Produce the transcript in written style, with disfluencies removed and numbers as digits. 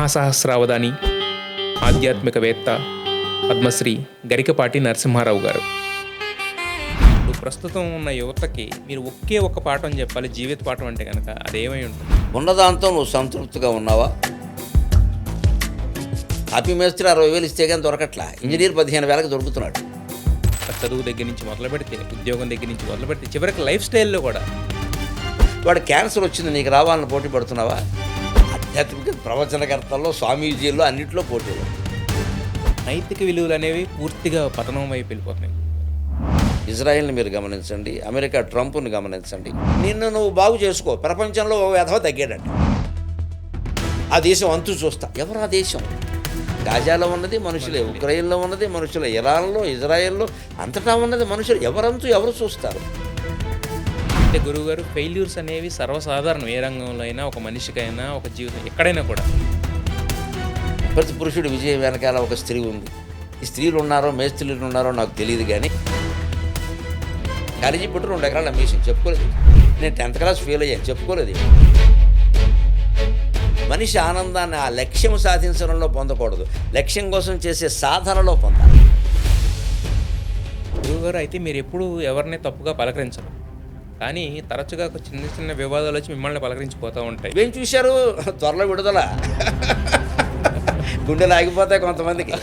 మహాసహస్రావధాని, ఆధ్యాత్మికవేత్త, పద్మశ్రీ గరికపాటి నరసింహారావు గారు. ఇప్పుడు ప్రస్తుతం ఉన్న యువతకి మీరు ఒకే ఒక్క పాఠం చెప్పాలి, జీవిత పాఠం అంటే కనుక అదేమై ఉంటుంది? ఉన్నదాంతో నువ్వు సంతృప్తిగా ఉన్నావా? కాపీ మేస్త్రి 60,000 ఇస్తే కానీ దొరకట్లా, ఇంజనీర్ 15,000కి దొరుకుతున్నాడు. చదువు దగ్గర నుంచి మొదలు పెడితే, ఉద్యోగం దగ్గర నుంచి మొదలు పెడితే, చివరికి లైఫ్ స్టైల్లో కూడా. వాడు క్యాన్సర్ వచ్చింది, నీకు రావాలని పోటీ పడుతున్నావా? ఆధ్యాత్మిక ప్రవచనకర్తల్లో, స్వామీజీల్లో అన్నింటిలో పోటీలు. నైతిక విలువలు అనేవి పూర్తిగా పతనం వైపు వెళ్ళిపోతున్నాయి. ఇజ్రాయెల్ని మీరు గమనించండి, అమెరికా ట్రంప్ని గమనించండి. నిన్ను నువ్వు బాగు చేసుకో, ప్రపంచంలో ఓ వెధవ తగ్గాడంట. ఆ దేశం అంతు చూస్తా. ఎవరు ఆ దేశం? గాజాలో ఉన్నది మనుషులే, ఉక్రెయిన్లో ఉన్నది మనుషులే, ఇరాన్లో, ఇజ్రాయెల్లో, అంతటా ఉన్నది మనుషులు. ఎవరంతు ఎవరు చూస్తారు? అంటే గురువుగారు, ఫెయిల్యూర్స్ అనేవి సర్వసాధారణం. ఏ రంగంలో అయినా, ఒక మనిషికైనా, ఒక జీవితం ఎక్కడైనా కూడా. ప్రతి పురుషుడు విజయం వెనకాల ఒక స్త్రీ ఉంది. ఈ స్త్రీలు ఉన్నారో మేస్త్రీలు ఉన్నారో నాకు తెలియదు, కానీ కాలేజీ పుట్టు 2 ఎకరాలు అమ్మేసాను, చెప్పుకోలేదు. నేను 10th క్లాస్ ఫెయిల్ అయ్యాను, చెప్పుకోలేదు. మనిషి ఆనందాన్ని ఆ లక్ష్యం సాధించడంలో పొందకూడదు, లక్ష్యం కోసం చేసే సాధనలో పొందాలి. గురువుగారు, అయితే మీరు ఎప్పుడు ఎవరిని తప్పుగా పలకరించరు, కానీ తరచుగా చిన్న చిన్న వివాదాలు వచ్చి మిమ్మల్ని పలకరించిపోతూ ఉంటాయి. ఏం చూశారు? త్వరలో విడుదల. గుండెలు ఆగిపోతాయి కొంతమందికి.